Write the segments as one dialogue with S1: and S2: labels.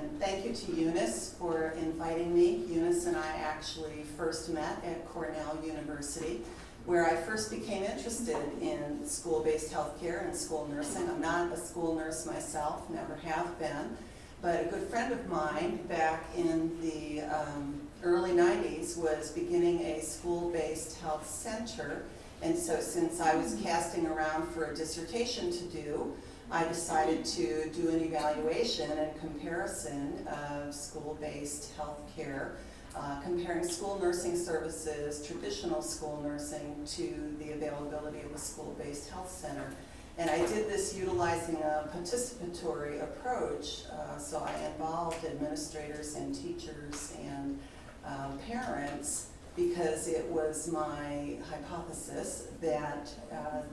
S1: And thank you to Eunice for inviting me. Eunice and I actually first met at Cornell University, where I first became interested in school-based healthcare and school nursing. I'm not a school nurse myself, never have been, but a good friend of mine back in the early 90s was beginning a school-based health center. And so since I was casting around for a dissertation to do, I decided to do an evaluation and comparison of school-based healthcare, comparing school nursing services, traditional school nursing, to the availability of a school-based health center. And I did this utilizing a participatory approach, so I involved administrators and teachers and parents, because it was my hypothesis that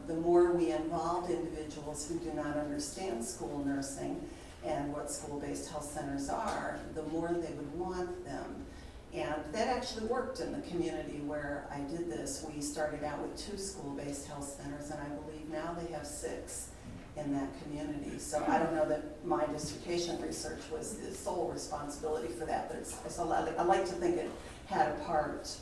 S1: the more we involved individuals who do not understand school nursing and what school-based health centers are, the more they would want them. And that actually worked in the community where I did this. We started out with 2 school-based health centers, and I believe now they have 6 in that community. So I don't know that my dissertation research was the sole responsibility for that, but I like to think it had a part.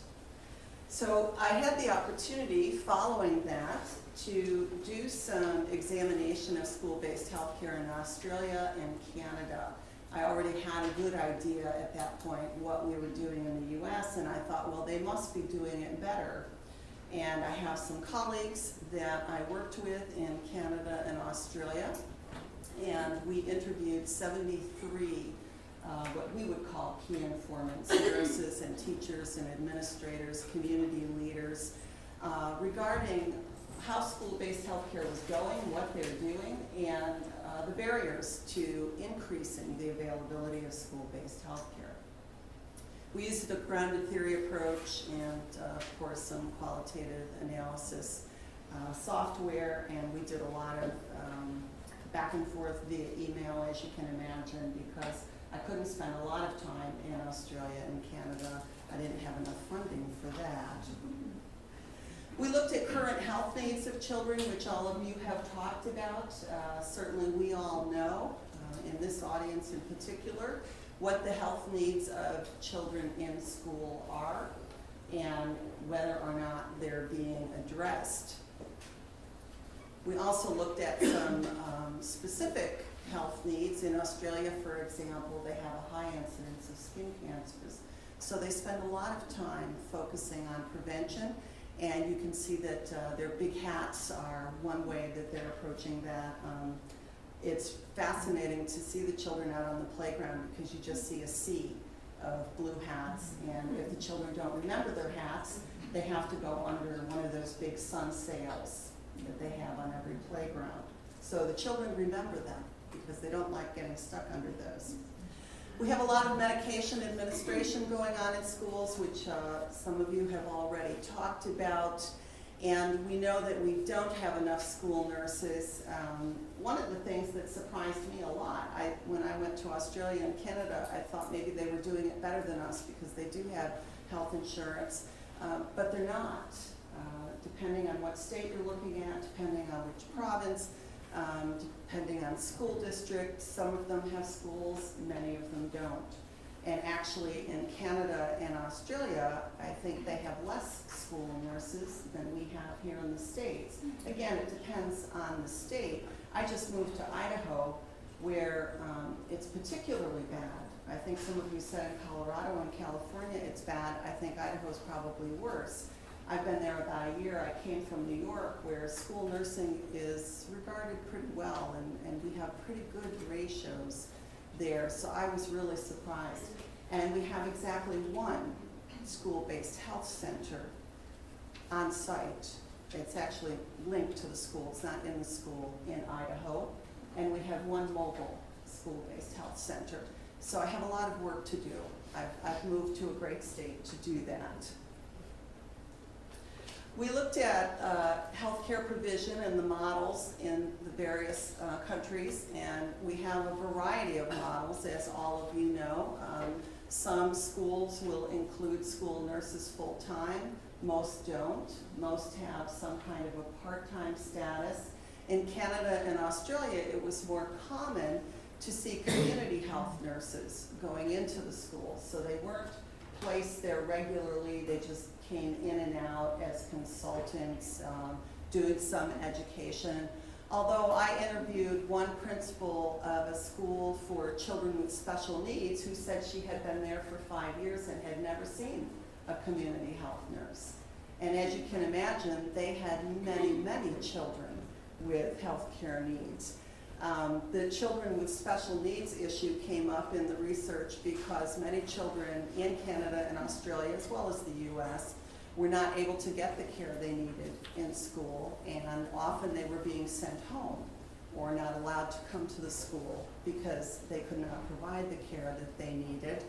S1: So I had the opportunity following that to do some examination of school-based healthcare in Australia and Canada. I already had a good idea at that point what we were doing in the US, and I thought, well, they must be doing it better. And I have some colleagues that I worked with in Canada and Australia, and we interviewed 73 what we would call key informants, nurses and teachers and administrators, community leaders, regarding how school-based healthcare was going, what they're doing, and the barriers to increasing the availability of school-based healthcare. We used a grounded theory approach and, of course, some qualitative analysis software, and we did a lot of back and forth via email, as you can imagine, because I couldn't spend a lot of time in Australia and Canada. I didn't have enough funding for that. We looked at current health needs of children, which all of you have talked about. Certainly we all know, in this audience in particular, what the health needs of children in school are and whether or not they're being addressed. We also looked at some specific health needs. In Australia, for example, they have a high incidence of skin cancers. So they spend a lot of time focusing on prevention, and you can see that their big hats are one way that they're approaching that. It's fascinating to see the children out on the playground because you just see a sea of blue hats, and if the children don't remember their hats, they have to go under one of those big sun sails that they have on every playground. So the children remember them because they don't like getting stuck under those. We have a lot of medication administration going on in schools, which some of you have already talked about, and we know that we don't have enough school nurses. One of the things that surprised me a lot, when I went to Australia and Canada, I thought maybe they were doing it better than us because they do have health insurance, but they're not. Depending on what state you're looking at, depending on which province, depending on school district, some of them have schools, many of them don't. And actually in Canada and Australia, I think they have less school nurses than we have here in the States. Again, it depends on the state. I just moved to Idaho, where it's particularly bad. I think some of you said in Colorado and California it's bad. I think Idaho's probably worse. I've been there about a year. I came from New York, where school nursing is regarded pretty well, and we have pretty good ratios there. So I was really surprised. And we have exactly 1 school-based health center on site. It's actually linked to the school. It's not in the school in Idaho. And we have 1 mobile school-based health center. So I have a lot of work to do. I've moved to a great state to do that. We looked at healthcare provision and the models in the various countries, and we have a variety of models, as all of you know. Some schools will include school nurses full-time, most don't. Most have some kind of a part-time status. In Canada and Australia, it was more common to see community health nurses going into the schools. So they weren't placed there regularly, they just came in and out as consultants, doing some education. Although I interviewed one principal of a school for children with special needs who said she had been there for 5 years and had never seen a community health nurse. And as you can imagine, they had many, many children with health care needs. The children with special needs issue came up in the research because many children in Canada and Australia, as well as the US, were not able to get the care they needed in school, and often they were being sent home or not allowed to come to the school because they could not provide the care that they needed.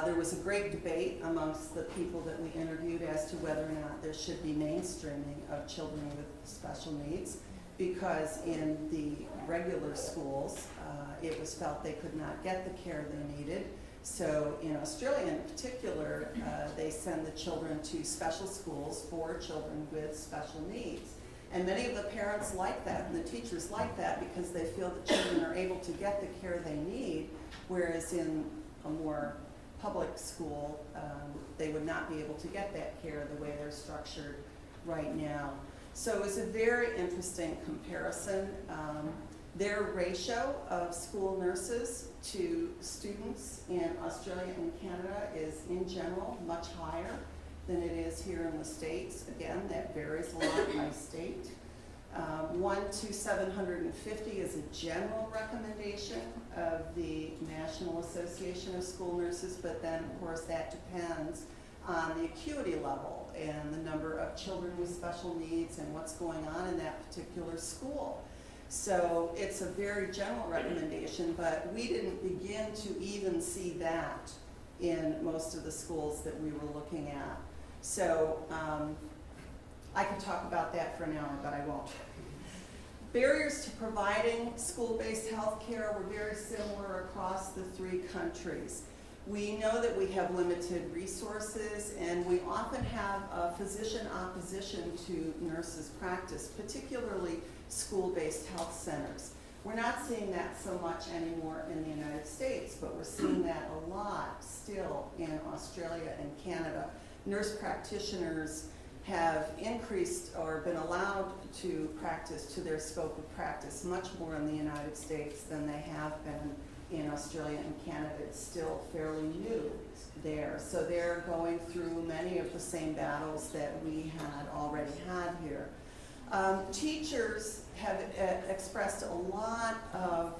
S1: There was a great debate amongst the people that we interviewed as to whether or not there should be mainstreaming of children with special needs, because in the regular schools, it was felt they could not get the care they needed. So in Australia in particular, they send the children to special schools for children with special needs. And many of the parents like that and the teachers like that because they feel that children are able to get the care they need, whereas in a more public school, they would not be able to get that care the way they're structured right now. So it was a very interesting comparison. Their ratio of school nurses to students in Australia and Canada is, in general, much higher than it is here in the States. Again, that varies a lot by state. 1 to 750 is a general recommendation of the National Association of School Nurses, but then, of course, that depends on the acuity level and the number of children with special needs and what's going on in that particular school. So it's a very general recommendation, but we didn't begin to even see that in most of the schools that we were looking at. So I could talk about that for an hour, but I won't. Barriers to providing school-based health care were very similar across the 3 countries. We know that we have limited resources, and we often have a physician opposition to nurses' practice, particularly school-based health centers. We're not seeing that so much anymore in the United States, but we're seeing that a lot still in Australia and Canada. Nurse practitioners have increased or been allowed to practice to their scope of practice much more in the United States than they have been in Australia and Canada. It's still fairly new there. So they're going through many of the same battles that we had already had here. Teachers have expressed a lot of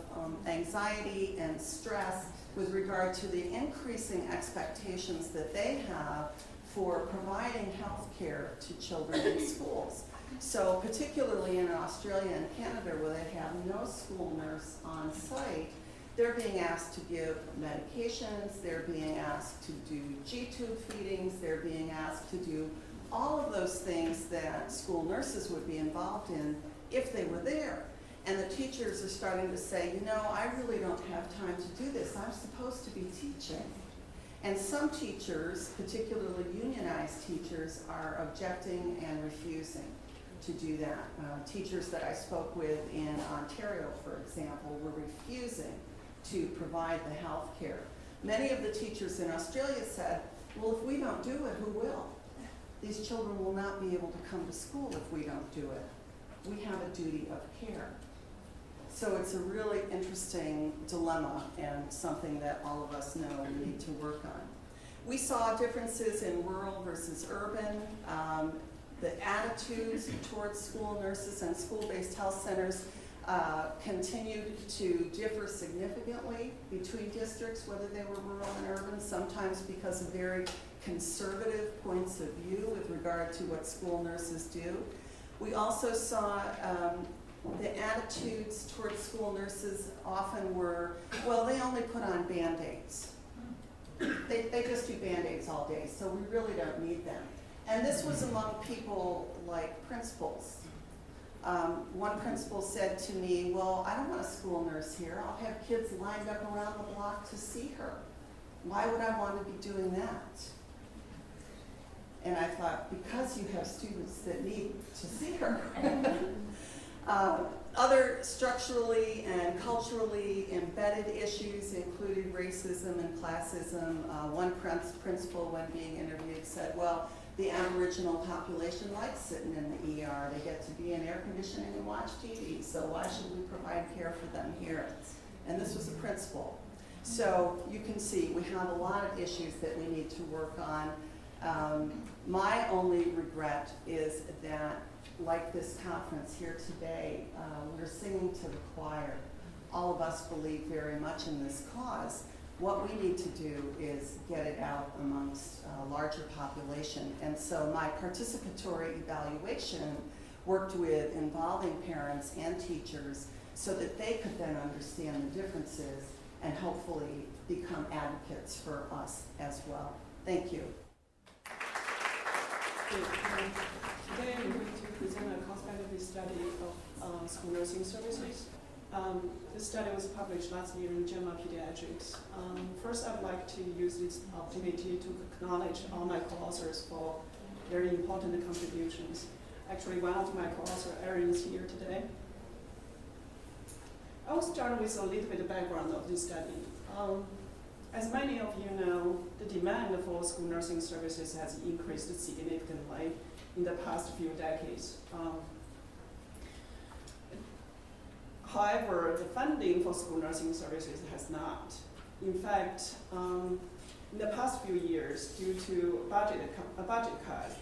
S1: anxiety and stress with regard to the increasing expectations that they have for providing health care to children in schools. So particularly in Australia and Canada, where they have no school nurse on site, they're being asked to give medications, they're being asked to do G-tube feedings, they're being asked to do all of those things that school nurses would be involved in if they were there. And the teachers are starting to say, you know, I really don't have time to do this. I'm supposed to be teaching. And some teachers, particularly unionized teachers, are objecting and refusing to do that. Teachers that I spoke with in Ontario, for example, were refusing to provide the health care. Many of the teachers in Australia said, well, if we don't do it, who will? These children will not be able to come to school if we don't do it. We have a duty of care. So it's a really interesting dilemma and something that all of us know we need to work on. We saw differences in rural versus urban. The attitudes towards school nurses and school-based health centers continued to differ significantly between districts, whether they were rural and urban, sometimes because of very conservative points of view with regard to what school nurses do. We also saw the attitudes towards school nurses often were, well, they only put on Band-Aids. They just do Band-Aids all day, so we really don't need them. And this was among people like principals. One principal said to me, well, I don't want a school nurse here. I'll have kids lined up around the block to see her. Why would I want to be doing that? And I thought, because you have students that need to see her. Other structurally and culturally embedded issues included racism and classism. One principal, when being interviewed, said, well, the Aboriginal population likes sitting in the ER. They get to be in air conditioning and watch TV, so why should we provide care for them here? And this was a principal. So you can see we have a lot of issues that we need to work on. My only regret is that, like this conference here today, we're singing to the choir. All of us believe very much in this cause. What we need to do is get it out amongst a larger population. And so my participatory evaluation worked with involving parents and teachers so that they could then understand the differences and hopefully become advocates for us as well. Thank you.
S2: Today I'm going to present a cost-benefit study of school nursing services. This study was published last year in JAMA Pediatrics. First, I'd like to use this opportunity to acknowledge all my co-authors for very important contributions. Actually, one of my co-authors, Erin, is here today. I will start with a little bit of background of this study. As many of you know, the demand for school nursing services has increased significantly in the past few decades. However, the funding for school nursing services has not. In fact, in the past few years, due to a budget cut,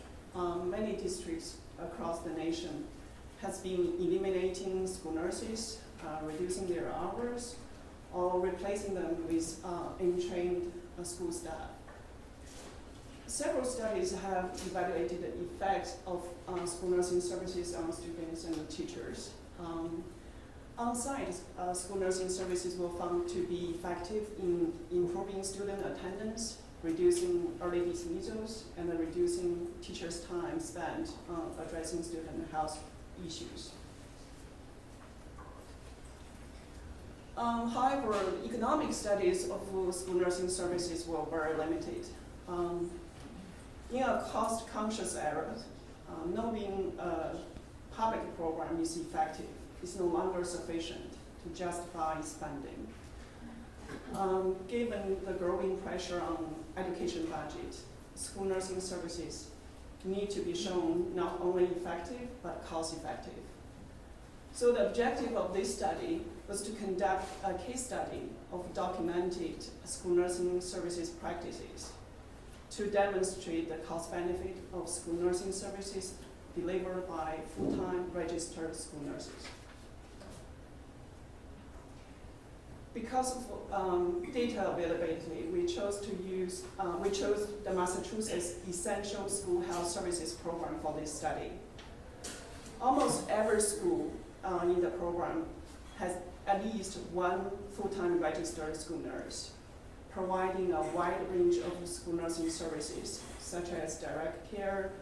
S2: many districts across the nation has been eliminating school nurses, reducing their hours, or replacing them with untrained school staff. Several studies have evaluated the effects of school nursing services on students and teachers. On-site school nursing services were found to be effective in improving student attendance, reducing early dismissals, and reducing teachers' time spent addressing student health issues. However, economic studies of school nursing services were very limited. In a cost-conscious era, knowing a public program is effective is no longer sufficient to justify its funding. Given the growing pressure on education budget, school nursing services need to be shown not only effective, but cost-effective. So the objective of this study was to conduct a case study of documented school nursing services practices to demonstrate the cost benefit of school nursing services delivered by full-time registered school nurses. Because of data availability, we chose the Massachusetts Essential School Health Services Program for this study. Almost every school in the program has at least one full-time registered school nurse, providing a wide range of school nursing services, such as direct care,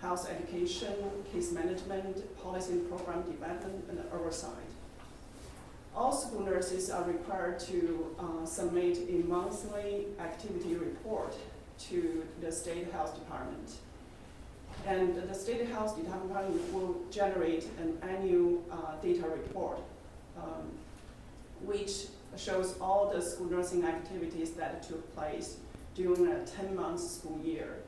S2: health education, case management, policy and program development, and oversight. All school nurses are required to submit a monthly activity report to the state health department. And the state health department will generate an annual data report, which shows all the school nursing activities that took place during a 10-month school year.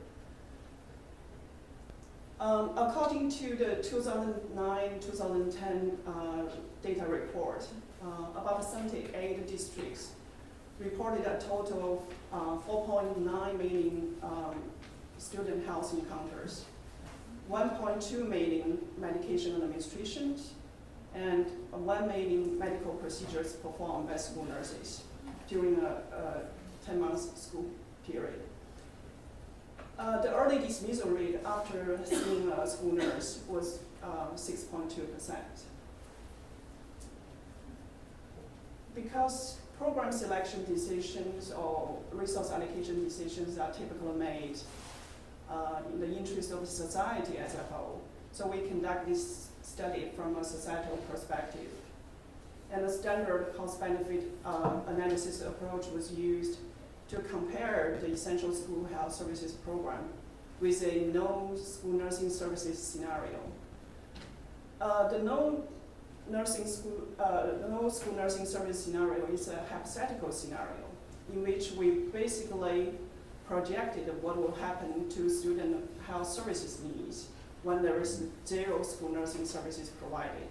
S2: According to the 2009-2010 data report, about 78 districts reported a total of 4.9 million student health encounters, 1.2 million medication administrations, and 1 million medical procedures performed by school nurses during a 10-month school period. The early dismissal rate after seeing a school nurse was 6.2%. Because program selection decisions or resource allocation decisions are typically made in the interest of society as a whole, so we conduct this study from a societal perspective. And a standard cost-benefit analysis approach was used to compare the Essential School Health Services Program with a no school nursing services scenario. The no no school nursing service scenario is a hypothetical scenario in which we basically projected what will happen to student health services needs when there is zero school nursing services provided.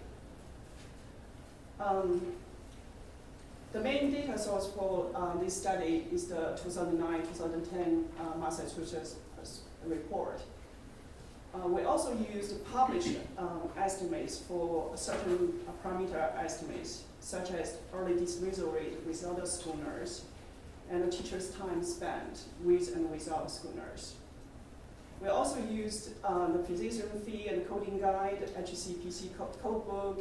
S2: The main data source for this study is the 2009-2010 Massachusetts report. We also used published estimates for certain parameter estimates, such as early dismissal rate without a school nurse, and the teacher's time spent with and without a school nurse. We also used the physician fee and coding guide, HCPC code book,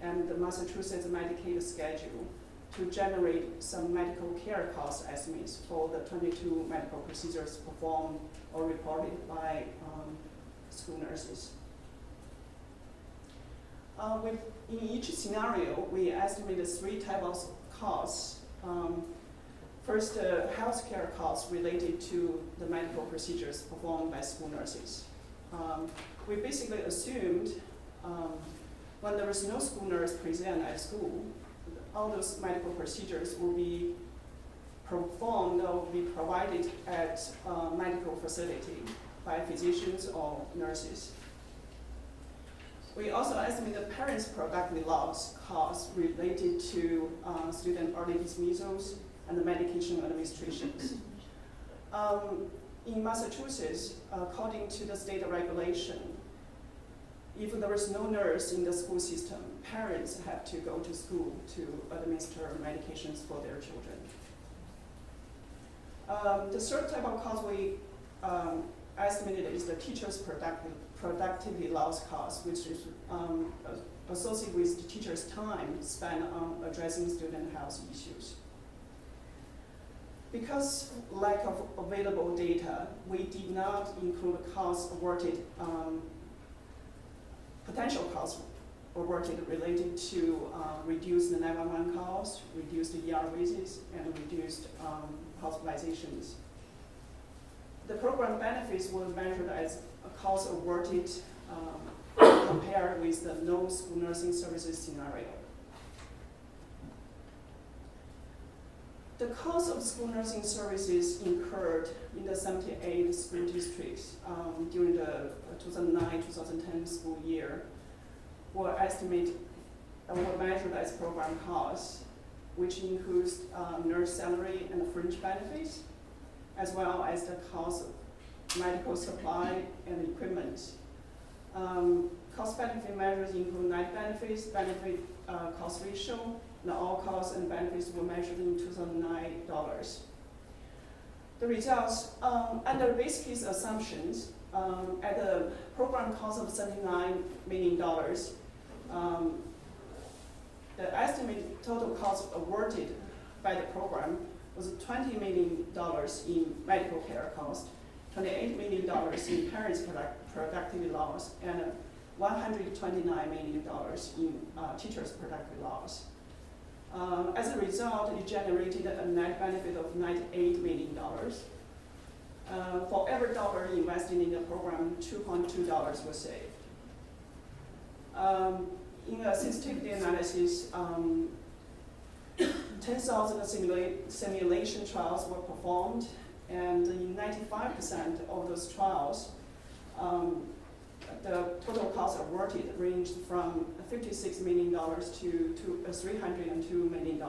S2: and the Massachusetts Medicaid schedule to generate some medical care cost estimates for the 22 medical procedures performed or reported by school nurses. In each scenario, we estimated 3 types of costs. First, the healthcare costs related to the medical procedures performed by school nurses. We basically assumed when there was no school nurse present at school, all those medical procedures will be performed or will be provided at a medical facility by physicians or nurses. We also estimated parents' productive loss costs related to student early dismissals and the medication administrations. In Massachusetts, according to the state regulation, if there is no nurse in the school system, parents have to go to school to administer medications for their children. The third type of cost we estimated is the teacher's productivity loss cost, which is associated with the teacher's time spent on addressing student health issues. Because lack of available data, we did not include costs awarded, potential costs awarded related to reduced 911 calls, reduced ER visits, and reduced hospitalizations. The program benefits were measured as a cost awarded compared with the no school nursing services scenario. The cost of school nursing services incurred in the 78 school districts during the 2009-2010 school year were measured as program costs, which includes nurse salary and fringe benefits, as well as the cost of medical supply and equipment. Cost benefit measures include night benefits, benefit cost ratio, and all costs and benefits were measured in $2009. The results, under base case assumptions, at a program cost of $79 million, the estimated total cost awarded by the program was $20 million in medical care cost, $28 million in parents' productivity loss, and $129 million in teachers' productivity loss. As a result, it generated a net benefit of $98 million. For every dollar invested in the program, $2.2 was saved. In a sensitivity analysis, 10,000 simulation trials were performed, and in 95% of those trials, the total cost awarded ranged from $56 million to $302 million.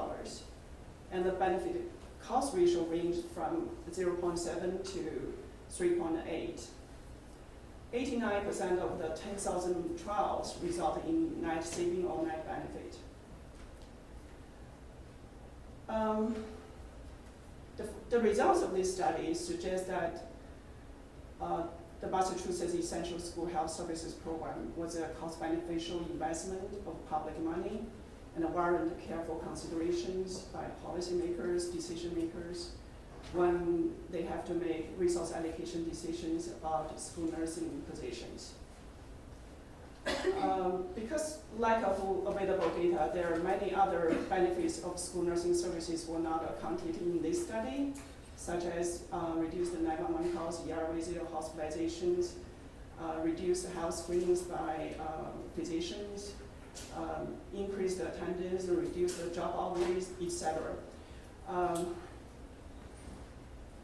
S2: And the benefit cost ratio ranged from 0.7 to 3.8. 89% of the 10,000 trials resulted in net saving or net benefit. The results of this study suggest that the Massachusetts Essential School Health Services Program was a cost-beneficial investment of public money and warranted careful considerations by policymakers, decision makers, when they have to make resource allocation decisions about school nursing positions. Because lack of available data, there are many other benefits of school nursing services were not accounted in this study, such as reduced 911 calls, ER visits, hospitalizations, reduced health screenings by physicians, increase the attendance, reduce the dropout rates, etc.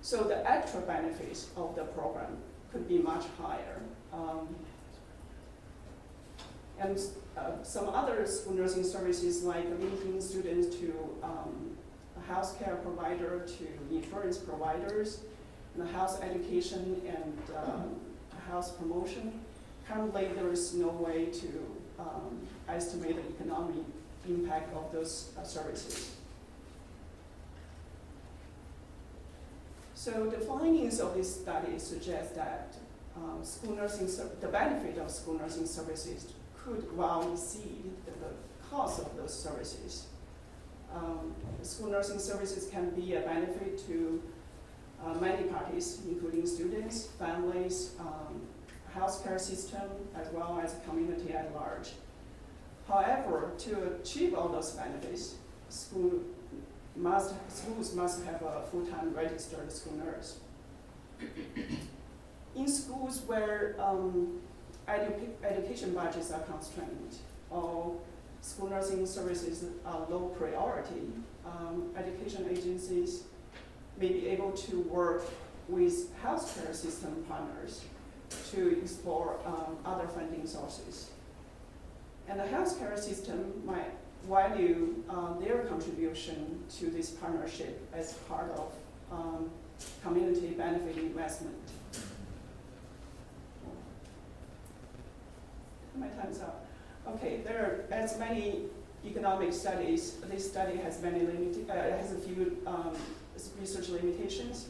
S2: So the actual benefits of the program could be much higher. And some other school nursing services, like linking students to a healthcare provider, to insurance providers, and health education and health promotion. Currently, there is no way to estimate the economic impact of those services. So the findings of this study suggest that the benefit of school nursing services could well exceed the cost of those services. School nursing services can be a benefit to many parties, including students, families, healthcare system, as well as community at large. However, to achieve all those benefits, schools must have a full-time registered school nurse. In schools where education budgets are constrained, or school nursing services are low priority, education agencies may be able to work with healthcare system partners to explore other funding sources. And the healthcare system might value their contribution to this partnership as part of community benefit investment. My time's up. Okay, there are as many economic studies. This study has a few research limitations.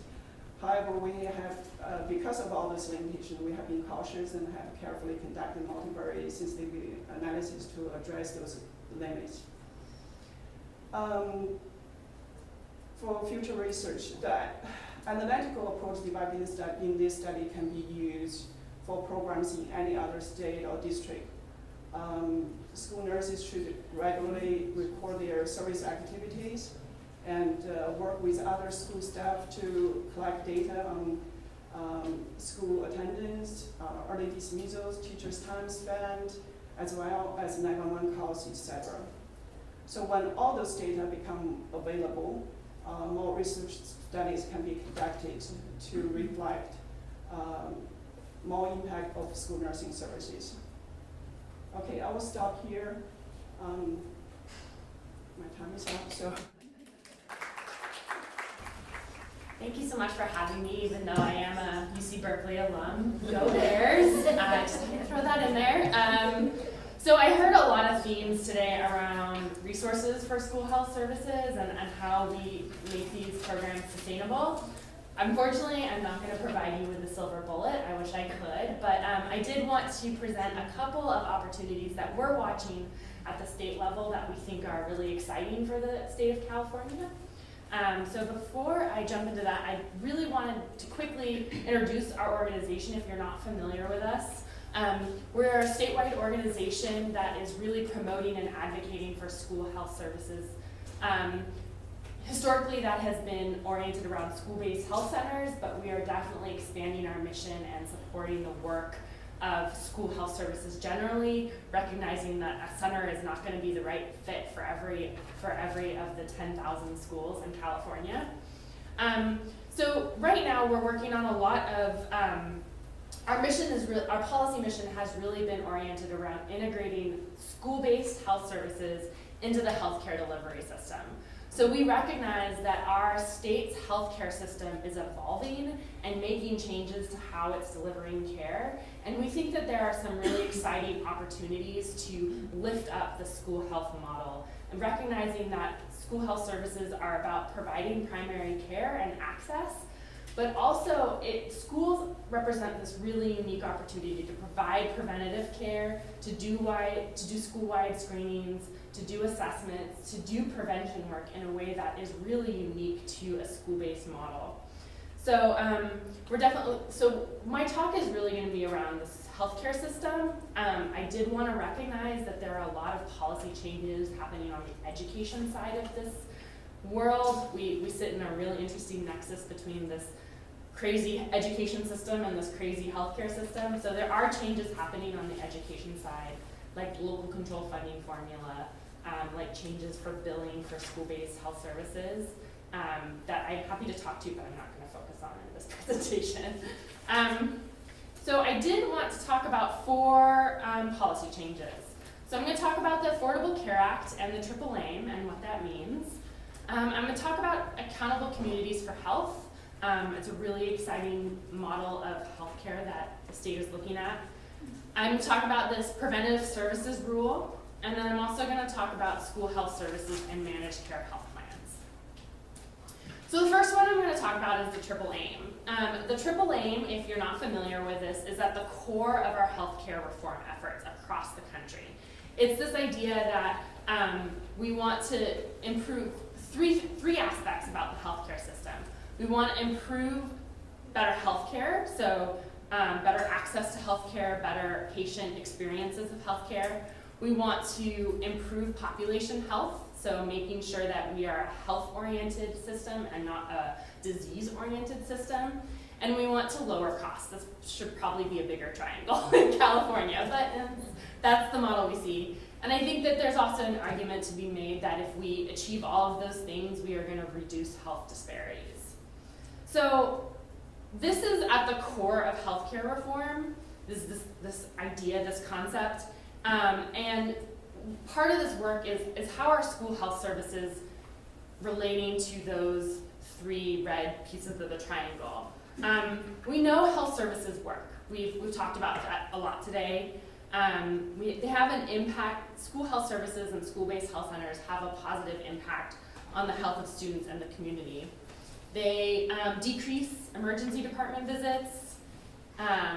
S2: However, we have, because of all these limitations, we have been cautious and have carefully conducted multivariate sensitivity analysis to address those limits. For future research, the analytical approach developed in this study can be used for programs in any other state or district. School nurses should regularly record their service activities and work with other school staff to collect data on school attendance, early dismissals, teachers' time spent, as well as 911 calls, etc. So when all those data become available, more research studies can be conducted to reflect more impact of school nursing services. Okay, I will stop here. My time is up, so.
S3: Thank you so much for having me, even though I am a UC Berkeley alum. Go Bears! Just had to throw that in there. So I heard a lot of themes today around resources for school health services and how we make these programs sustainable. Unfortunately, I'm not going to provide you with a silver bullet. I wish I could, but I did want to present a couple of opportunities that we're watching at the state level that we think are really exciting for the state of California. So before I jump into that, I really wanted to quickly introduce our organization if you're not familiar with us. We're a statewide organization that is really promoting and advocating for school health services. Historically, that has been oriented around school-based health centers, but we are definitely expanding our mission and supporting the work of school health services generally, recognizing that a center is not going to be the right fit for every of the 10,000 schools in California. So right now, we're working on a lot of our policy mission has really been oriented around integrating school-based health services into the healthcare delivery system. So we recognize that our state's healthcare system is evolving and making changes to how it's delivering care. And we think that there are some really exciting opportunities to lift up the school health model and recognizing that school health services are about providing primary care and access, but also schools represent this really unique opportunity to provide preventative care, to do school-wide screenings, to do assessments, to do prevention work in a way that is really unique to a school-based model. So so my talk is really going to be around this healthcare system. I did want to recognize that there are a lot of policy changes happening on the education side of this world. We sit in a really interesting nexus between this crazy education system and this crazy healthcare system. So there are changes happening on the education side like local control funding formula, like changes for billing for school-based health services, that I'm happy to talk to, but I'm not going to focus on in this presentation. So I did want to talk about 4 policy changes. So I'm going to talk about the Affordable Care Act and the Triple Aim and what that means. I'm going to talk about accountable communities for health. It's a really exciting model of healthcare that the state is looking at. I'm going to talk about this preventive services rule, and then I'm also going to talk about school health services and managed care health plans. So the first one I'm going to talk about is the Triple Aim. The Triple Aim, if you're not familiar with this, is at the core of our healthcare reform efforts across the country. It's this idea that we want to improve three aspects about the healthcare system. We want to improve better healthcare, so better access to healthcare, better patient experiences of healthcare. We want to improve population health, so making sure that we are a health-oriented system and not a disease-oriented system. And we want to lower costs. This should probably be a bigger triangle in California, but that's the model we see. And I think that there's also an argument to be made that if we achieve all of those things, we are going to reduce health disparities. So this is at the core of healthcare reform, this idea, this concept. And part of this work is how are school health services relating to those 3 red pieces of the triangle. We know health services work. We've talked about that a lot today. They have an impact. School health services and school-based health centers have a positive impact on the health of students and the community. They decrease emergency department visits.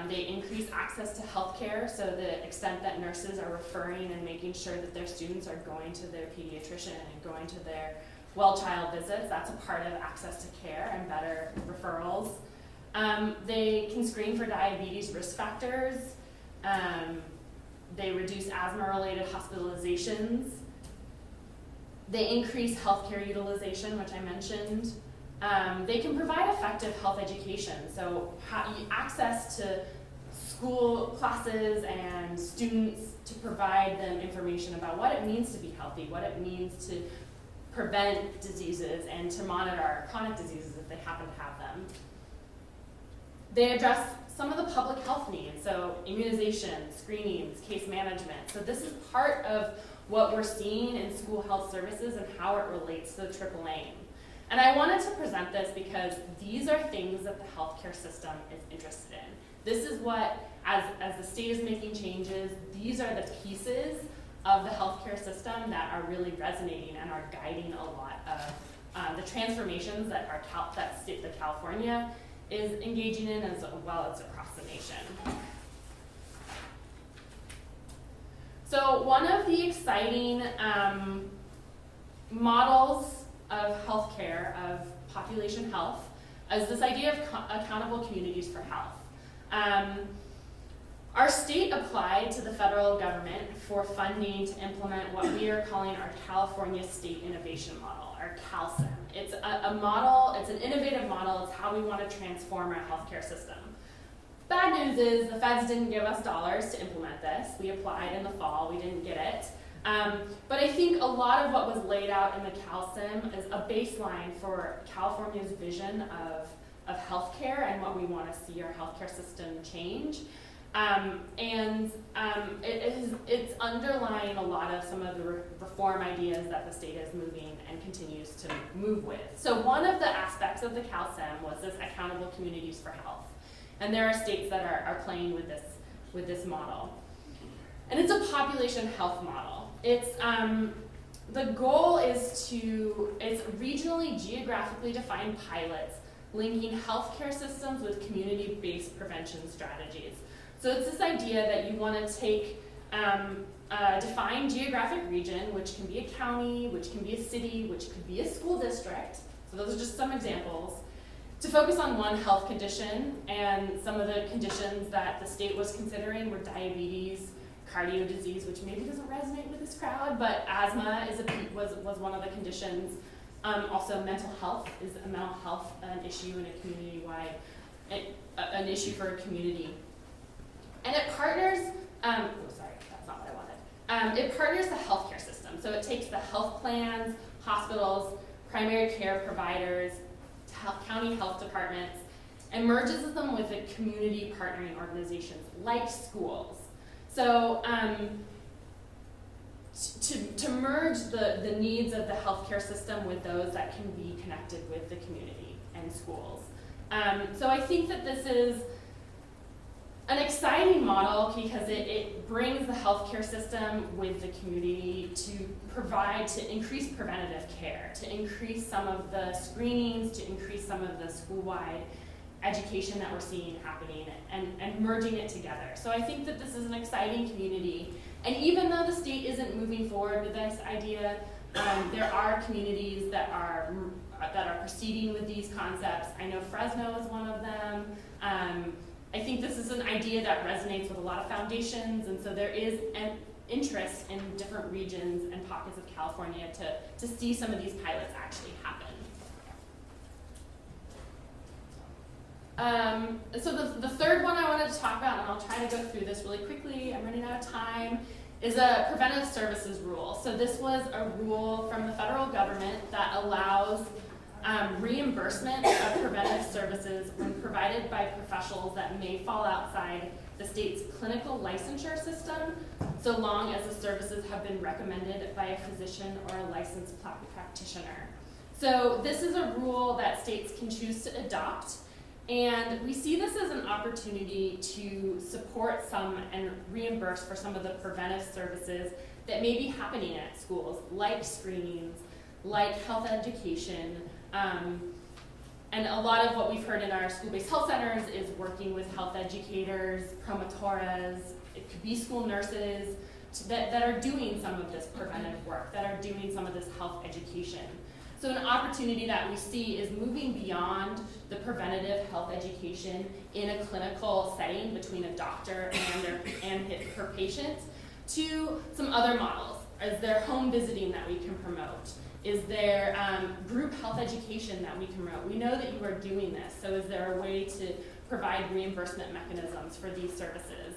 S3: They increase access to healthcare, so the extent that nurses are referring and making sure that their students are going to their pediatrician and going to their well-child visits. That's a part of access to care and better referrals. They can screen for diabetes risk factors. They reduce asthma-related hospitalizations. They increase healthcare utilization, which I mentioned. They can provide effective health education, so access to school classes and students to provide them information about what it means to be healthy, what it means to prevent diseases and to monitor chronic diseases if they happen to have them. They address some of the public health needs, so immunization, screenings, case management. So this is part of what we're seeing in school health services and how it relates to the Triple Aim. And I wanted to present this because these are things that the healthcare system is interested in. This is what, as the state is making changes, these are the pieces of the healthcare system that are really resonating and are guiding a lot of the transformations that California is engaging in, as well as across the nation. So one of the exciting models of healthcare, of population health, is this idea of accountable communities for health. Our state applied to the federal government for funding to implement what we are calling our California State Innovation Model, our CalSIM. It's a model, it's an innovative model, it's how we want to transform our healthcare system. Bad news is the feds didn't give us dollars to implement this. We applied in the fall, we didn't get it. But I think a lot of what was laid out in the CalSIM is a baseline for California's vision of healthcare and what we want to see our healthcare system change. It's underlying a lot of some of the reform ideas that the state is moving and continues to move with. So one of the aspects of the CalSIM was this accountable communities for health. And there are states that are playing with this model. And it's a population health model. It's the goal is it's regionally, geographically defined pilots linking healthcare systems with community-based prevention strategies. So it's this idea that you want to take a defined geographic region, which can be a county, which can be a city, which could be a school district. So those are just some examples. To focus on one health condition, and some of the conditions that the state was considering were diabetes, cardio disease, which maybe doesn't resonate with this crowd, but asthma was one of the conditions. Also, mental health is a mental health an issue in a community-wide, an issue for a community. And it partners, sorry, that's not what I wanted. It partners the healthcare system. So it takes the health plans, hospitals, primary care providers, county health departments, and merges them with the community partnering organizations like schools. So to merge the needs of the healthcare system with those that can be connected with the community and schools. So I think that this is an exciting model because it brings the healthcare system with the community to increase preventative care, to increase some of the screenings, to increase some of the school-wide education that we're seeing happening, and merging it together. So I think that this is an exciting community. And even though the state isn't moving forward with this idea, there are communities that are proceeding with these concepts. I know Fresno is one of them. I think this is an idea that resonates with a lot of foundations, and so there is an interest in different regions and pockets of California to see some of these pilots actually happen. So the third one I wanted to talk about, and I'll try to go through this really quickly, I'm running out of time, is a preventive services rule. So this was a rule from the federal government that allows reimbursement of preventive services when provided by professionals that may fall outside the state's clinical licensure system, so long as the services have been recommended by a physician or a licensed practitioner. So this is a rule that states can choose to adopt, and we see this as an opportunity to support some and reimburse for some of the preventive services that may be happening at schools, like screenings, like health education, and a lot of what we've heard in our school-based health centers is working with health educators, promotoras, it could be school nurses that are doing some of this preventive work, that are doing some of this health education. So an opportunity that we see is moving beyond the preventative health education in a clinical setting between a doctor and her patient to some other models. Is there home visiting that we can promote? Is there group health education that we can promote? We know that you are doing this, so is there a way to provide reimbursement mechanisms for these services?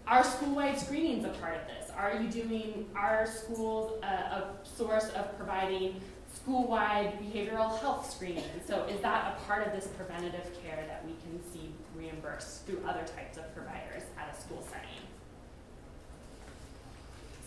S3: Are school-wide screenings a part of this? Are schools a source of providing school-wide behavioral health screening? So is that a part of this preventative care that we can see reimbursed through other types of providers at a school setting?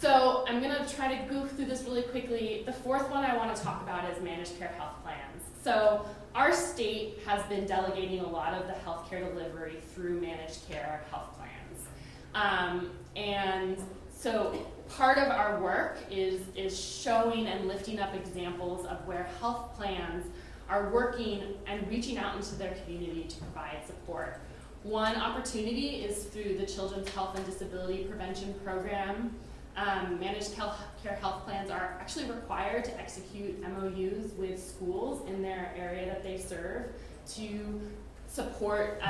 S3: So I'm going to try to go through this really quickly. The fourth one I want to talk about is managed care health plans. So our state has been delegating a lot of the healthcare delivery through managed care health plans. And so part of our work is showing and lifting up examples of where health plans are working and reaching out into their community to provide support. One opportunity is through the Children's Health and Disability Prevention Program. Managed care health plans are actually required to execute MOUs with schools in their area that they serve to support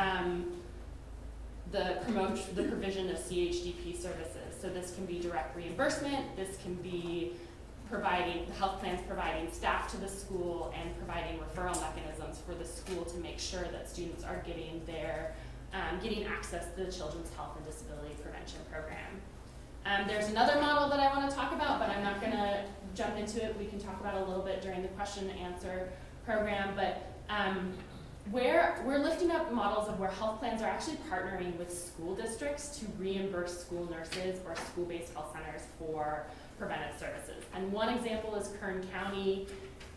S3: the provision of CHDP services. So this can be direct reimbursement, this can be the health plans providing staff to the school and providing referral mechanisms for the school to make sure that students are getting access to the Children's Health and Disability Prevention Program. There's another model that I want to talk about, but I'm not going to jump into it. We can talk about it a little bit during the question and answer program, but where we're lifting up models of where health plans are actually partnering with school districts to reimburse school nurses or school-based health centers for preventive services. And one example is Kern County.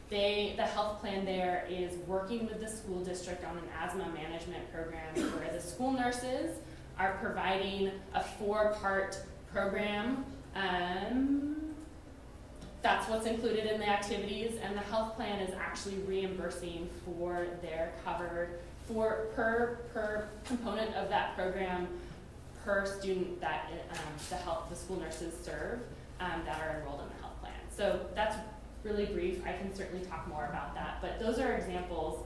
S3: The health plan there is working with the school district on an asthma management program where the school nurses are providing a 4-part program. That's what's included in the activities, and the health plan is actually reimbursing for their covered per component of that program per student that the school nurses serve that are enrolled in the health plan. So that's really brief. I can certainly talk more about that, but those are examples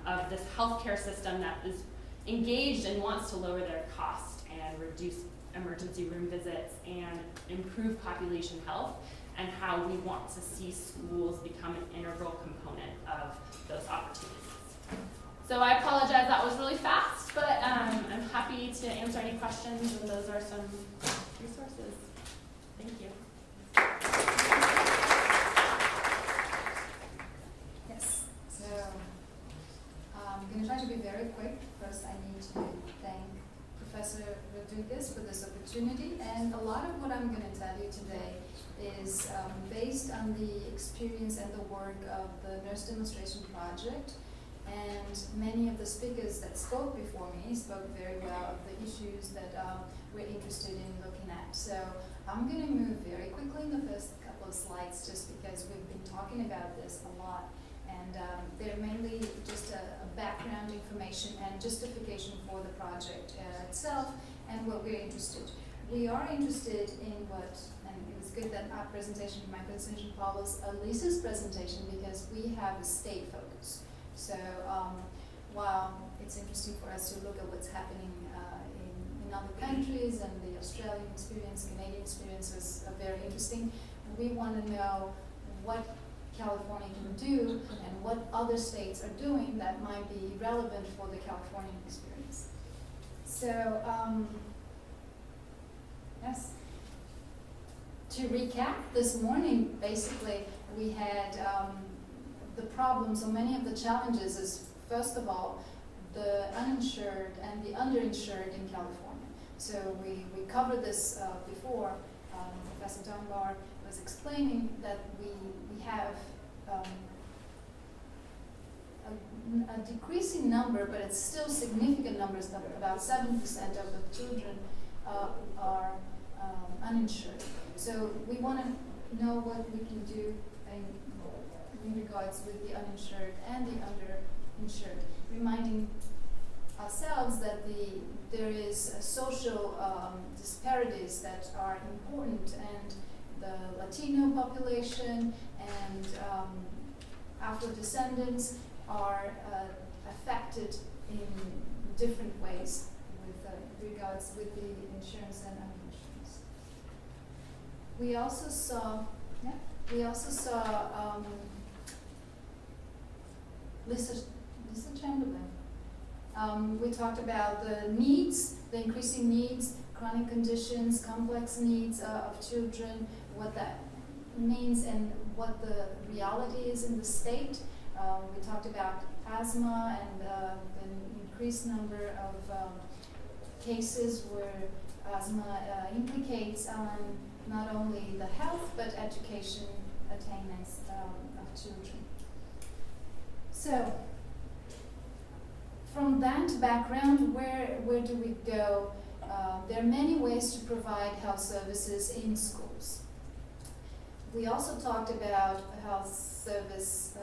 S3: of this healthcare system that is engaged and wants to lower their cost and reduce emergency room visits and improve population health, and how we want to see schools become an integral component of those opportunities. So I apologize, that was really fast, but I'm happy to answer any questions, and those are some resources. Thank you.
S4: Yes, so I'm going to try to be very quick. First, I need to thank Professor Rodriguez for this opportunity, and a lot of what I'm going to tell you today is based on the experience and the work of the Nurse Demonstration Project, and many of the speakers that spoke before me spoke very well of the issues that we're interested in looking at. So I'm going to move very quickly in the first couple of slides just because we've been talking about this a lot, and they're mainly just a background information and justification for the project itself and what we're interested. We are interested in what, and it was good that my presentation follows Lisa's presentation because we have a state focus. So while it's interesting for us to look at what's happening in other countries, and the Australian experience, Canadian experience was very interesting, we want to know what California can do and what other states are doing that might be relevant for the Californian experience. So, yes. To recap, this morning, basically, we had the problems, so many of the challenges is, first of all, the uninsured and the underinsured in California. So we covered this before. Professor Dunbar was explaining that we have a decreasing number, but it's still significant numbers. About 7% of the children are uninsured. So we want to know what we can do in regards with the uninsured and the underinsured, reminding ourselves that there is social disparities that are important, and the Latino population and Afro-descendants are affected in different ways with regards with the insurance and uninsurance. We also saw Lisa Chamberlain. We talked about the needs, the increasing needs, chronic conditions, complex needs of children, what that means and what the reality is in the state. We talked about asthma and the increased number of cases where asthma implicates on not only the health but education attainments of children. So, from that background, where do we go? There are many ways to provide health services in schools. We also talked about health service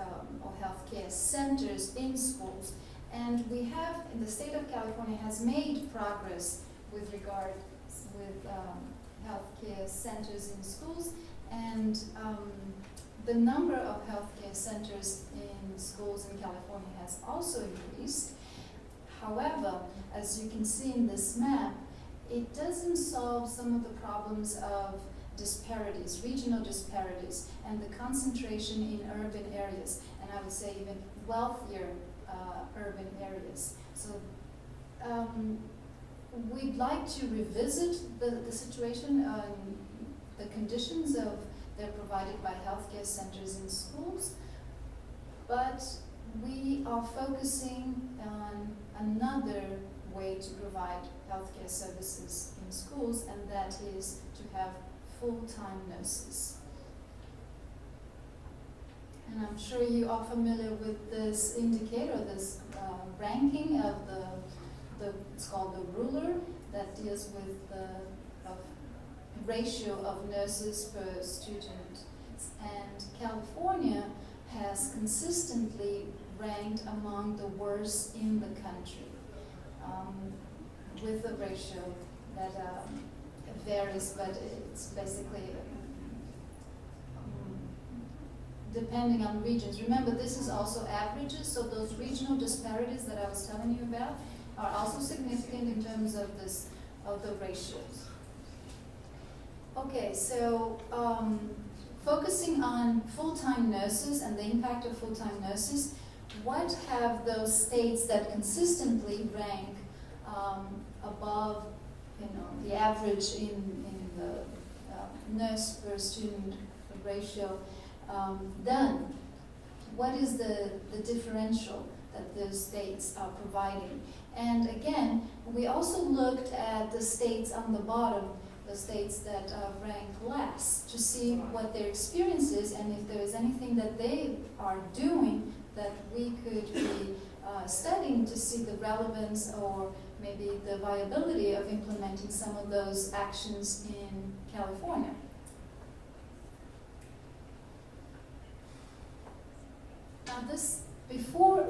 S4: or healthcare centers in schools, and we have, in the state of California, has made progress with regard with healthcare centers in schools, and the number of healthcare centers in schools in California has also increased. However, as you can see in this map, it doesn't solve some of the problems of disparities, regional disparities, and the concentration in urban areas, and I would say even wealthier urban areas. So we'd like to revisit the situation, the conditions of they're provided by healthcare centers in schools, but we are focusing on another way to provide healthcare services in schools, and that is to have full-time nurses. And I'm sure you are familiar with this indicator, this ranking of it's called the ruler, that deals with the ratio of nurses per student. And California has consistently ranked among the worst in the country, with a ratio that varies, but it's basically depending on regions. Remember, this is also averages, so those regional disparities that I was telling you about are also significant in terms of the ratios. Okay, so focusing on full-time nurses and the impact of full-time nurses, what have those states that consistently rank above, the average in the nurse per student ratio done? What is the differential that those states are providing? And again, we also looked at the states on the bottom, the states that rank last, to see what their experience is and if there is anything that they are doing that we could be studying to see the relevance or maybe the viability of implementing some of those actions in California. Now this, before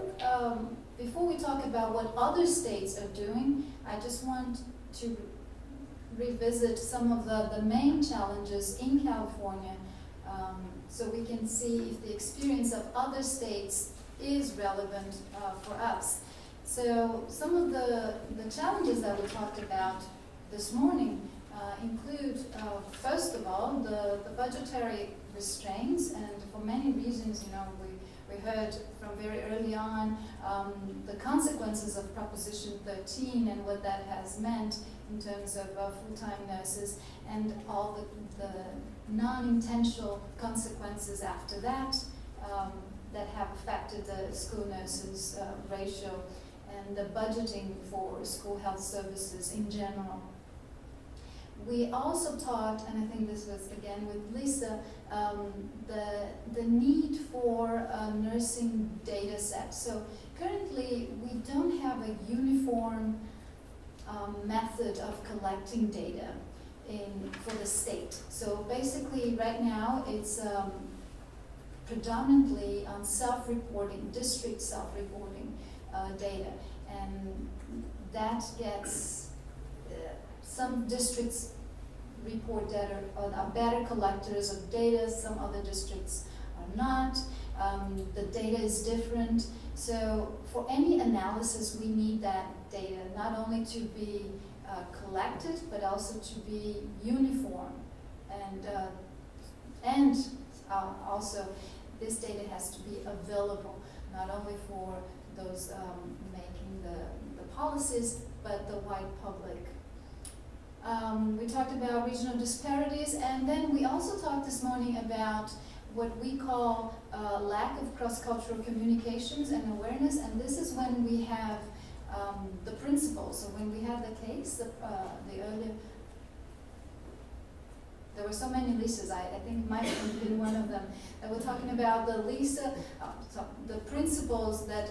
S4: we talk about what other states are doing, I just want to revisit some of the main challenges in California, so we can see if the experience of other states is relevant for us. So some of the challenges that we talked about this morning include, first of all, the budgetary restraints, and for many reasons, we heard from very early on the consequences of Proposition 13 and what that has meant in terms of full-time nurses, and all the non-intentional consequences after that that have affected the school nurses ratio and the budgeting for school health services in general. We also talked, and I think this was again with Lisa, the need for a nursing data set. So currently we don't have a uniform method of collecting data for the state. So basically right now it's predominantly on self-reporting, district self-reporting data, and that gets some districts report data, are better collectors of data, some other districts are not. The data is different. So for any analysis, we need that data, not only to be collected, but also to be uniform. And also, this data has to be available, not only for those making the policies, but the wide public. We talked about regional disparities, and then we also talked this morning about what we call lack of cross-cultural communications and awareness, and this is when we have the principles. So when we had the case, the earlier, there were so many Lisas, I think might have been one of them, that we're talking about the Lisa, the principles that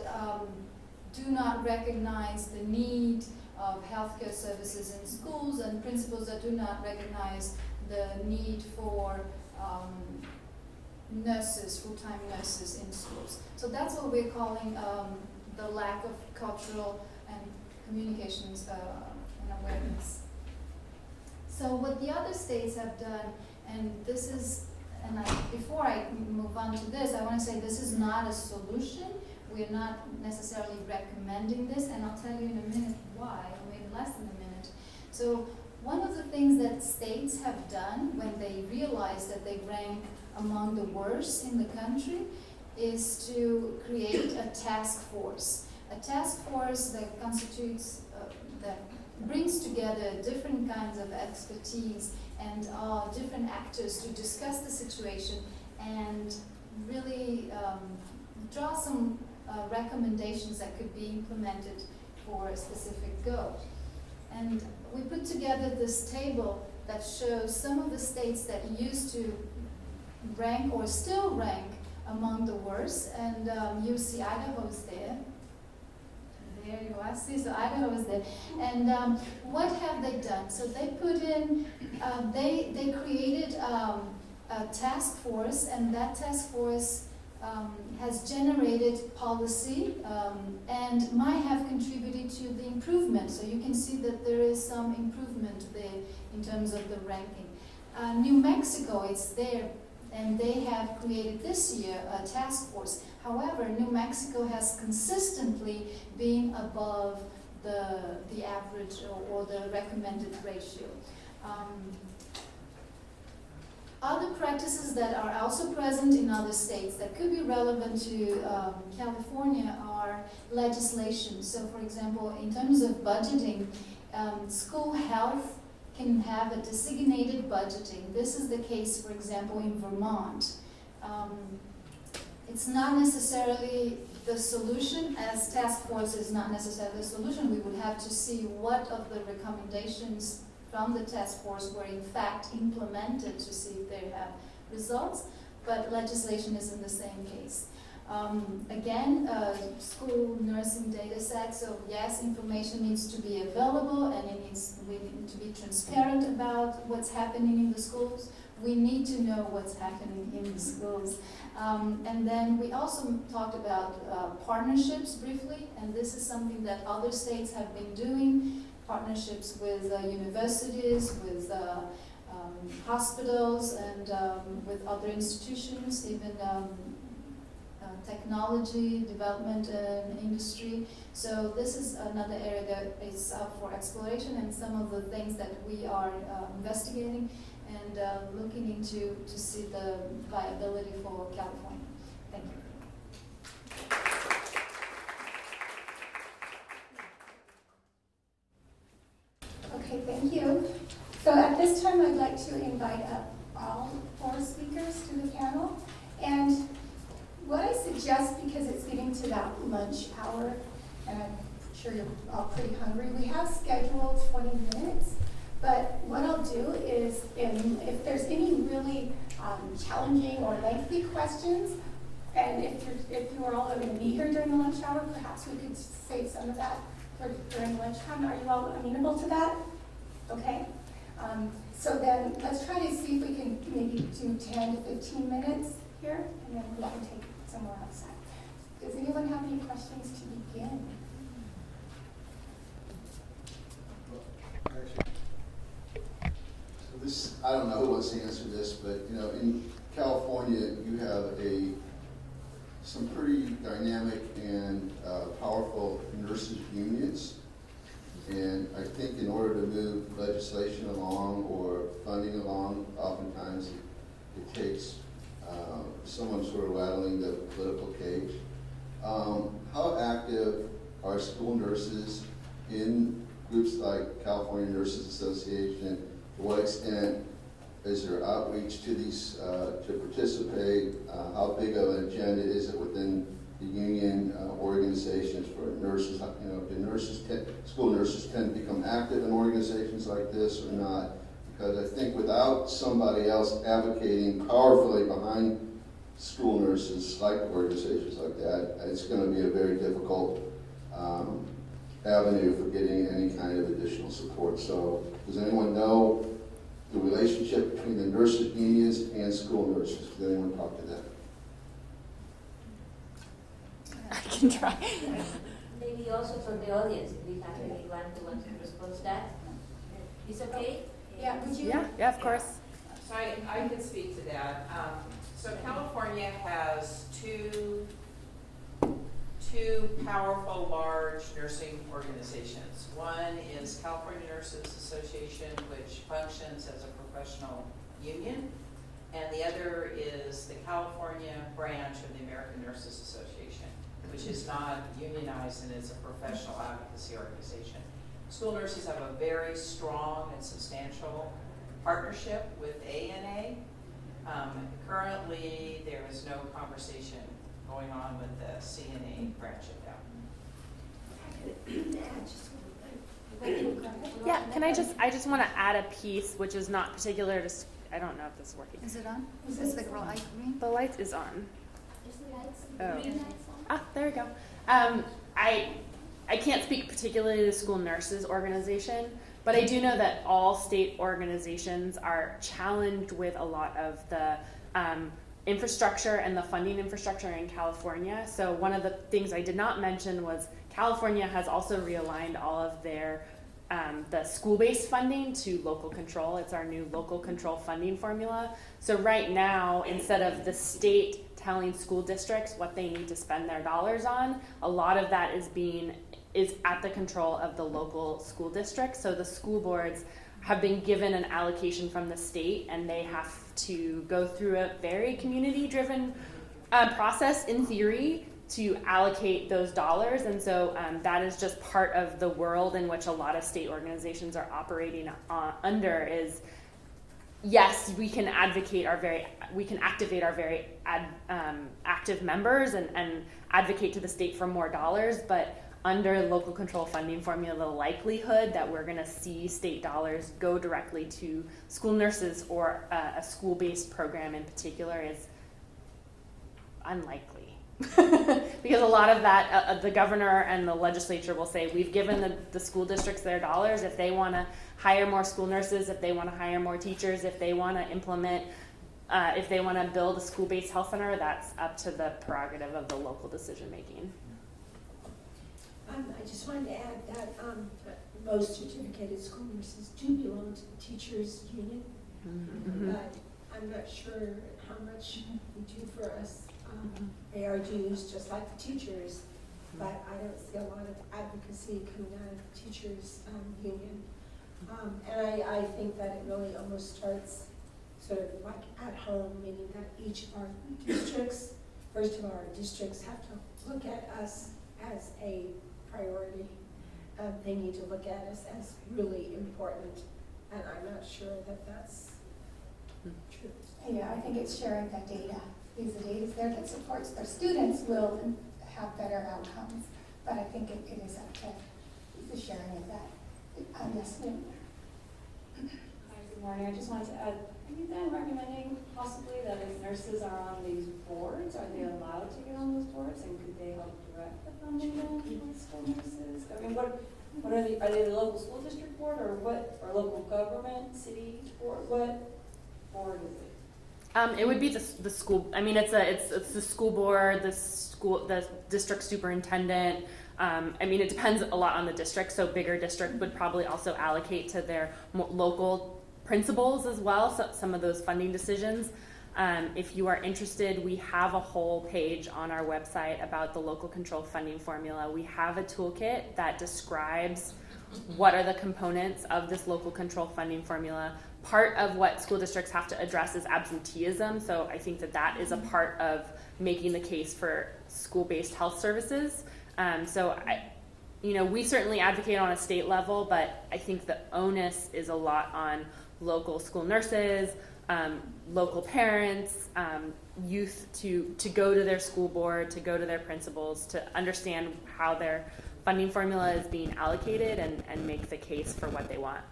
S4: do not recognize the need of healthcare services in schools, and principles that do not recognize the need for nurses, full-time nurses in schools. So that's what we're calling the lack of cultural and communications and awareness. So what the other states have done, and this is, before I move on to this, I want to say this is not a solution. We're not necessarily recommending this, and I'll tell you in a minute why, or maybe less than a minute. So one of the things that states have done when they realize that they rank among the worst in the country is to create a task force. A task force that constitutes, that brings together different kinds of expertise and different actors to discuss the situation and really draw some recommendations that could be implemented for a specific goal. And we put together this table that shows some of the states that used to rank or still rank among the worst, and you see Idaho's there. There you are, see, so Idaho is there. And what have they done? So they put in, they created a task force, and that task force has generated policy and might have contributed to the improvement. So you can see that there is some improvement there in terms of the ranking. New Mexico, it's there, and they have created this year a task force. However, New Mexico has consistently been above the average or the recommended ratio. Other practices that are also present in other states that could be relevant to California are legislation. So for example, in terms of budgeting, school health can have a designated budgeting. This is the case, for example, in Vermont. It's not necessarily the solution, as task force is not necessarily the solution. We would have to see what of the recommendations from the task force were in fact implemented to see if they have results, but legislation is in the same case. Again, school nursing data set, so yes, information needs to be available and we need to be transparent about what's happening in the schools. We need to know what's happening in the schools. And then we also talked about partnerships briefly, and this is something that other states have been doing, partnerships with universities, with hospitals, and with other institutions, even technology, development, and industry. So this is another area that is up for exploration, and some of the things that we are investigating and looking into to see the viability for California. Thank you.
S5: Okay, thank you. So at this time, I'd like to invite up all 4 speakers to the panel. And what I suggest, because it's getting to that lunch hour, and I'm sure you're all pretty hungry, we have scheduled 20 minutes. But what I'll do is, if there's any really challenging or lengthy questions, and if you are all going to be here during the lunch hour, perhaps we could save some of that for during lunchtime. Are you all amenable to that? Okay. So then let's try to see if we can maybe do 10 to 15 minutes here, and then we can take it somewhere outside. Does anyone have any questions to begin?
S6: This, I don't know who wants to answer this, but in California you have some pretty dynamic and powerful nurses unions, and I think in order to move legislation along or funding along, oftentimes it takes someone sort of rattling the political cage. How active are school nurses in groups like California Nurses Association? To what extent is there outreach to these to participate? How big of an agenda is it within the union organizations for nurses? Do school nurses tend to become active in organizations like this or not? Because I think without somebody else advocating powerfully behind school nurses, like organizations like that, it's going to be a very difficult avenue for getting any kind of additional support. So does anyone know the relationship between the nurses unions and school nurses? Does anyone talk to that?
S3: I can try.
S7: Maybe also from the audience, if we have anyone who wants to respond to that. Is okay?
S5: Yeah, would you?
S3: Yeah, of course.
S8: So I can speak to that. So California has two powerful, large nursing organizations. One is California Nurses Association, which functions as a professional union, and the other is the California branch of the American Nurses Association, which is not unionized and is a professional advocacy organization. School nurses have a very strong and substantial partnership with ANA. Currently, there is no conversation going on with the CNA branch of that.
S3: Yeah, I just want to add a piece which is not particular to, I don't know if this is working.
S4: Is it on? Is this the light green?
S3: The light is on.
S7: Is the lights,
S3: Oh.
S7: green lights on?
S3: Ah, there we go. I can't speak particularly to the school nurses organization, but I do know that all state organizations are challenged with a lot of the infrastructure and the funding infrastructure in California. So one of the things I did not mention was California has also realigned all of their the school-based funding to local control. It's our new local control funding formula. So right now, instead of the state telling school districts what they need to spend their dollars on, a lot of that is at the control of the local school districts. So the school boards have been given an allocation from the state, and they have to go through a very community-driven process in theory to allocate those dollars. And so that is just part of the world in which a lot of state organizations are operating under is, yes, we can activate our very active members and advocate to the state for more dollars, but under local control funding formula, the likelihood that we're going to see state dollars go directly to school nurses or a school-based program in particular is unlikely. Because a lot of that, the governor and the legislature will say, we've given the school districts their dollars. If they want to hire more school nurses, if they want to hire more teachers, if they want to implement, if they want to build a school-based health center, that's up to the prerogative of the local decision making.
S9: I just wanted to add that most certificated school nurses do belong to the teachers union, but I'm not sure how much we do for us. They are dues just like the teachers, but I don't see a lot of advocacy coming out of the teachers union. And I think that it really almost starts sort of like at home, meaning that each of our districts, first of all, our districts have to look at us as a priority. They need to look at us as really important, and I'm not sure that that's true.
S5: Yeah, I think it's sharing that data. Because the data is there that supports their students will have better outcomes. But I think it is up to the sharing of that. Yes, Lynn.
S10: Hi, good morning. I just wanted to add, are you then recommending possibly that if nurses are on these boards, are they allowed to get on those boards, and could they help direct the funding then for school nurses? I mean, what are they the local school district board, or what, or local government, city board, what board is it?
S3: It would be the school. I mean, it's the school board, the district superintendent. I mean, it depends a lot on the district. So bigger district would probably also allocate to their local principals as well. So some of those funding decisions. If you are interested, we have a whole page on our website about the local control funding formula. We have a toolkit that describes what are the components of this local control funding formula. Part of what school districts have to address is absenteeism, so I think that is a part of making the case for school-based health services. So we certainly advocate on a state level, but I think the onus is a lot on local school nurses, local parents, youth to go to their school board, to go to their principals, to understand how their funding formula is being allocated and make the case for what they want.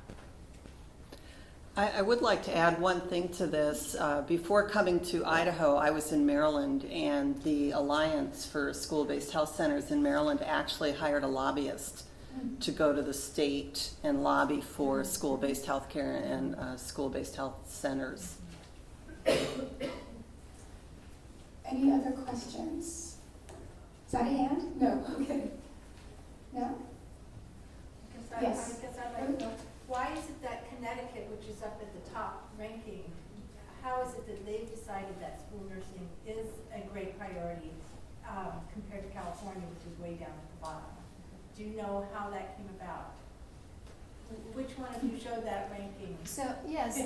S1: I would like to add one thing to this. Before coming to Idaho, I was in Maryland, and the Alliance for School-Based Health Centers in Maryland actually hired a lobbyist to go to the state and lobby for school-based health care and school-based health centers.
S5: Any other questions? Is that a hand? No. Okay. No? Yes.
S11: Why is it that Connecticut, which is up at the top ranking, how is it that they've decided that school nursing is a great priority compared to California, which is way down at the bottom? Do you know how that came about? Which one of you showed that ranking?
S4: So, yes,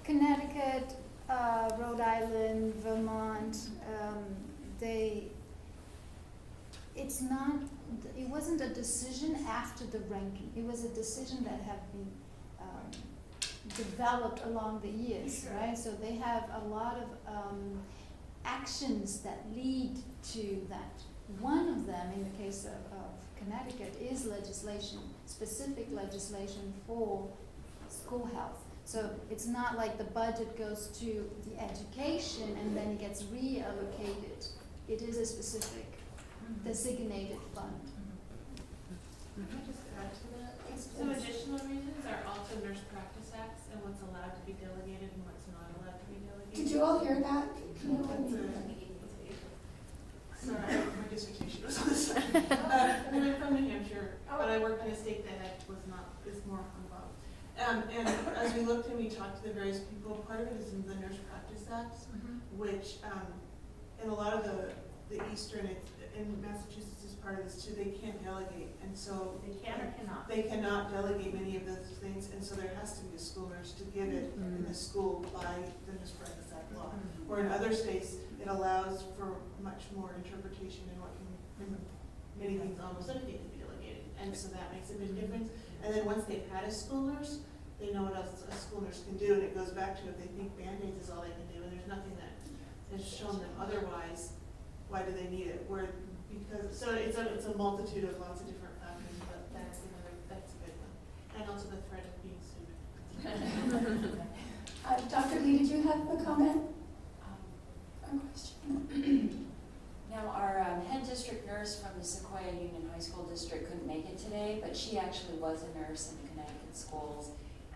S4: Connecticut, Rhode Island, Vermont, it wasn't a decision after the ranking. It was a decision that had been developed along the years, right? So they have a lot of actions that lead to that. One of them, in the case of Connecticut, is legislation, specific legislation for school health. So it's not like the budget goes to the education and then it gets reallocated. It is a specific designated fund.
S12: Can I just add to that? Some additional reasons are also nurse practice acts and what's allowed to be delegated and what's not allowed to be delegated.
S5: Did you all hear that?
S12: Sorry, my dissertation was on this side. I'm from New Hampshire, but I worked in a state that is more involved. And as we looked and we talked to the various people, part of it is in the Nurse Practice Act, which in a lot of the the Eastern, in Massachusetts is part of this too, they can't delegate, and so.
S11: They can or cannot?
S12: They cannot delegate many of those things, and so there has to be a school nurse to give it in the school by the Nurse Practice Act law. Or in other states, it allows for much more interpretation in what can, many things, almost anything can be delegated, and so that makes a big difference. And then once they've had a school nurse, they know what else a school nurse can do, and it goes back to if they think Band-Aids is all they can do, and there's nothing that has shown them otherwise, why do they need it? Because it's a multitude of lots of different factors, but that's a good one. And also the threat of being sued.
S5: Dr. Lee, did you have a comment? Or question?
S13: Now, our head district nurse from the Sequoia Union High School District couldn't make it today, but she actually was a nurse in the Connecticut schools.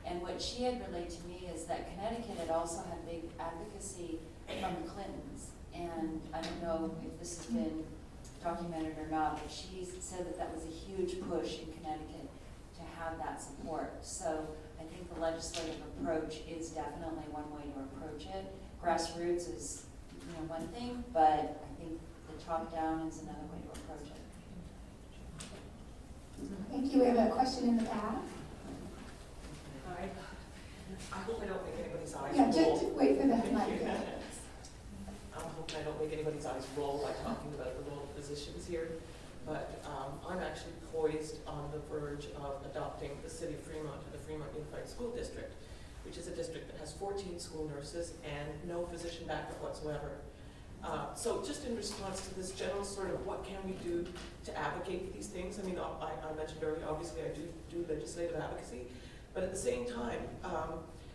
S13: And what she had relayed to me is that Connecticut had also had big advocacy from the Clintons. And I don't know if this has been documented or not, but she said that that was a huge push in Connecticut to have that support. So I think the legislative approach is definitely one way to approach it. Grassroots is, one thing, but I think the top down is another way to approach it.
S5: Thank you. We have a question in the back.
S14: Hi. I hope I don't make anybody's eyes
S5: Yeah,
S14: roll.
S5: just wait for the mic.
S14: I'm hoping I don't make anybody's eyes roll by talking about the role of physicians here. But I'm actually poised on the verge of adopting the city of Fremont to the Fremont Unified School District, which is a district that has 14 school nurses and no physician backup whatsoever. So just in response to this general sort of what can we do to advocate for these things, I mean, I mentioned earlier, obviously I do legislative advocacy, but at the same time,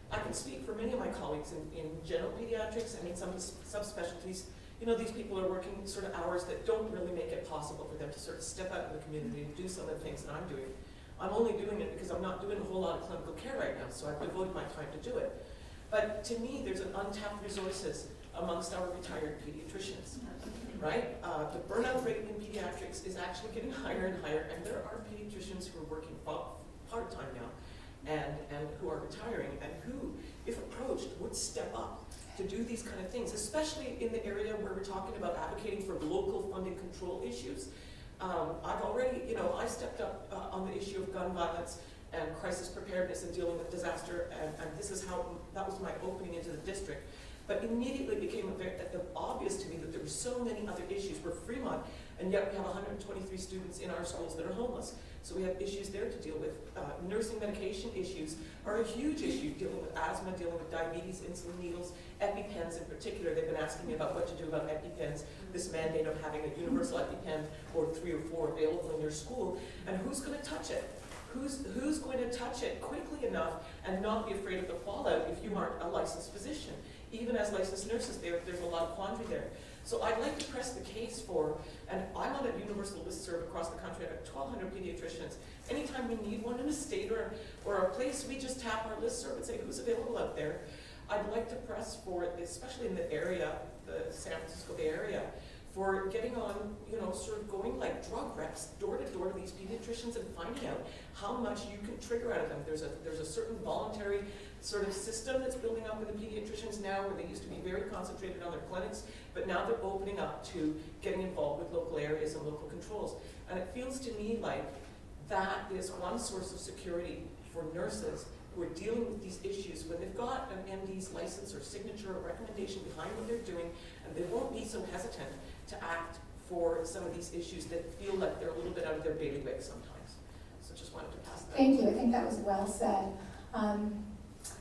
S14: I can speak for many of my colleagues in general pediatrics and in some subspecialties. These people are working sort of hours that don't really make it possible for them to sort of step out in the community and do some of the things that I'm doing. I'm only doing it because I'm not doing a whole lot of clinical care right now, so I've devoted my time to do it. But to me, there's an untapped resources amongst our retired pediatricians, right? The burnout rate in pediatrics is actually getting higher and higher, and there are pediatricians who are working part-time now and who are retiring and who, if approached, would step up to do these kind of things, especially in the area where we're talking about advocating for local funding control issues. I've already, I stepped up on the issue of gun violence and crisis preparedness and dealing with disaster, and this is how, that was my opening into the district. But immediately became obvious to me that there were so many other issues. We're Fremont, and yet we have 123 students in our schools that are homeless. So we have issues there to deal with. Nursing medication issues are a huge issue, dealing with asthma, dealing with diabetes, insulin needles, EpiPens in particular. They've been asking me about what to do about EpiPens, this mandate of having a universal EpiPen or 3 or 4 available in your school, and who's going to touch it? Who's going to touch it quickly enough and not be afraid of the fallout if you aren't a licensed physician? Even as licensed nurses, there's a lot of quandary there. So I'd like to press the case for, and I'm on a universal listserv across the country. I have 1,200 pediatricians. Anytime we need one in a state or a place, we just tap our listserv and say, who's available out there? I'd like to press for, especially in the area, the San Francisco Bay Area, for getting on, sort of going like drug reps door to door to these pediatricians and finding out how much you can trigger out of them. There's a certain voluntary sort of system that's building up with the pediatricians now, where they used to be very concentrated on their clinics, but now they're opening up to getting involved with local areas and local controls. And it feels to me like that is one source of security for nurses who are dealing with these issues when they've got an MD's license or signature or recommendation behind what they're doing, and they won't be so hesitant to act for some of these issues that feel like they're a little bit out of their bailiwick sometimes. So just wanted to pass that.
S5: Thank you. I think that was well said.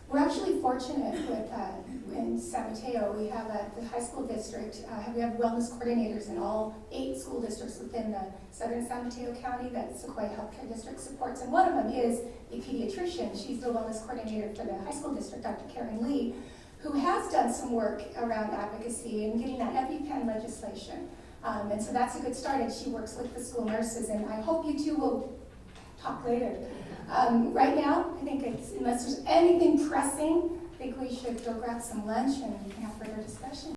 S5: We're actually fortunate with, in San Mateo, we have the high school district, we have wellness coordinators in all 8 school districts within the southern San Mateo County that Sequoia Healthcare District supports. And one of them is a pediatrician. She's the wellness coordinator for the high school district, Dr. Karen Lee, who has done some work around advocacy and getting that EpiPen legislation. And so that's a good start, and she works with the school nurses, and I hope you two will talk later. Right now, I think unless there's anything pressing, I think we should go grab some lunch and we can have further discussion.